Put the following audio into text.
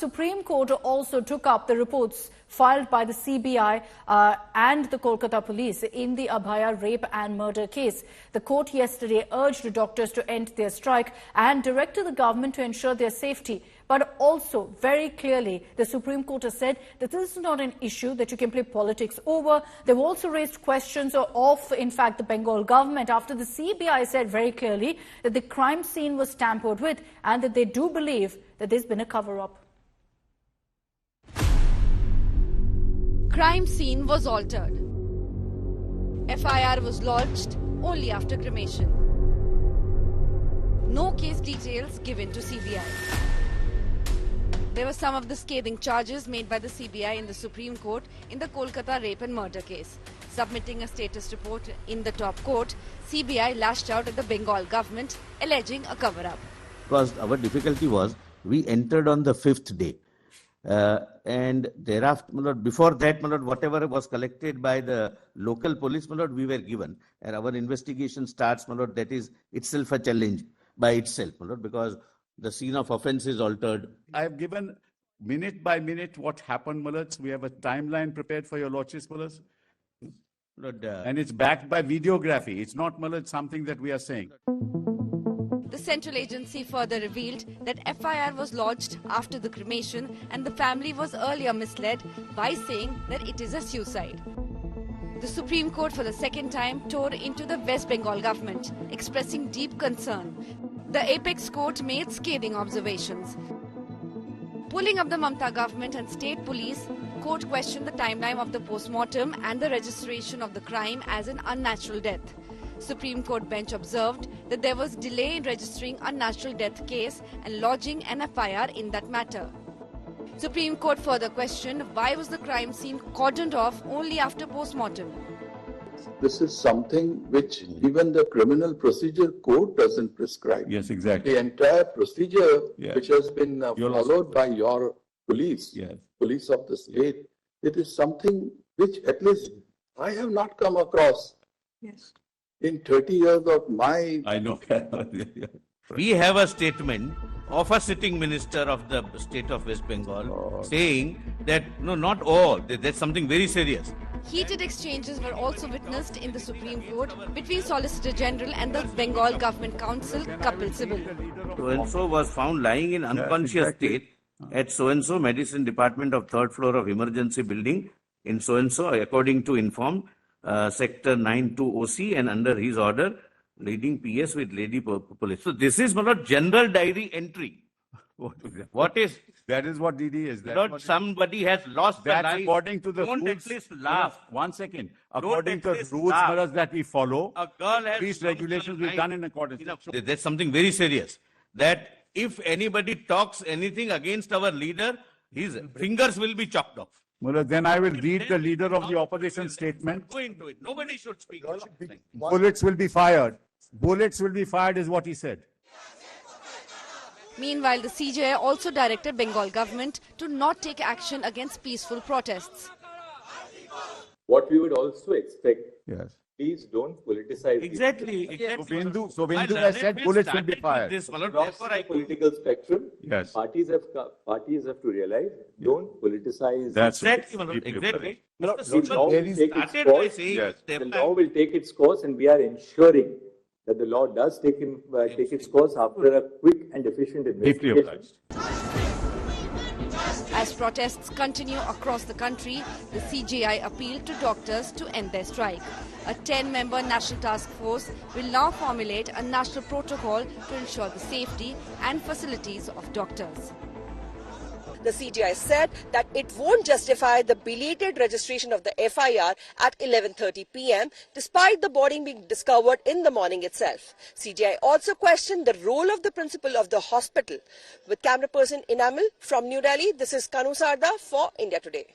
Supreme Court also took up the reports filed by the CBI and the Kolkata police in the Abhaya rape and murder case. The court yesterday urged doctors to end their strike and directed the government to ensure their safety. But also, very clearly, the Supreme Court has said that this is not an issue that you can play politics over. They've also raised questions of, in fact, the Bengal government after the CBI said very clearly that the crime scene was tampered with and that they do believe that there's been a cover-up. Crime scene was altered. FIR was lodged only after cremation. No case details given to CBI. There were some of the scathing charges made by the CBI in the Supreme Court in the Kolkata rape and murder case. Submitting a status report in the top court, CBI lashed out at the Bengal government, alleging a cover-up. Because our difficulty was, we entered on the 5th day. And thereafter, before that, whatever was collected by the local police, we were given. And our investigation starts, that is itself a challenge by itself, because the scene of offence is altered. I have given minute by minute what happened, We have a timeline prepared for your lordships, and it's backed by videography. It's not, something that we are saying. The central agency further revealed that FIR was lodged after the cremation and the family was earlier misled by saying that it is a suicide. The Supreme Court for the second time tore into the West Bengal government, expressing deep concern. The apex court made scathing observations. Pulling up the Mamata government and state police, court questioned the timeline of the post-mortem and the registration of the crime as an unnatural death. Supreme Court bench observed that there was delay in registering unnatural death case and lodging an FIR in that matter. Supreme Court further questioned why was the crime scene cordoned off only after post-mortem. This is something which even the Criminal Procedure Code doesn't prescribe. Yes, exactly. The entire procedure which has been followed by your police, police of the state, it is something which at least I have not come across. Yes. In 30 years of my... I know. We have a statement of a sitting minister of the state of West Bengal saying that, no, not all, there's something very serious. Heated exchanges were also witnessed in the Supreme Court between Solicitor General and the Bengal Government Counsel, Kapil Sibal. So-and-so was found lying in unconscious state at so-and-so Medicine Department of 3rd floor of Emergency Building in so-and-so, according to informed Sector 92 OC, and under his order, leading PS with Lady Police. So this is not general diary entry. What is? That is what DD is. Not somebody has lost their life. According to the Don't rules. At least laugh. 1 second. According to the rules that we follow, a girl has these regulations will be done in accordance. There's something very serious. That if anybody talks anything against our leader, his fingers will be chopped off. Then I will read the leader of the opposition statement. Go into it. Nobody should speak. Bullets will be fired. Bullets will be fired is what he said. Meanwhile, the CJI also directed Bengal government to not take action against peaceful protests. What we would also expect, please don't politicize. Exactly. So Bindu has said bullets will be fired. Across the political spectrum, parties have to realize, don't politicize. That's exactly. The law will take its course, and we are ensuring that the law does take its course after a quick and efficient investigation. As protests continue across the country, the CJI appealed to doctors to end their strike. A 10-member national task force will now formulate a national protocol to ensure the safety and facilities of doctors. The CJI said that it won't justify the belated registration of the FIR at 11:30 p.m. despite the body being discovered in the morning itself. CJI also questioned the role of the principal of the hospital. With camera person Inamil from New Delhi, this is Kanu Sarda for India Today.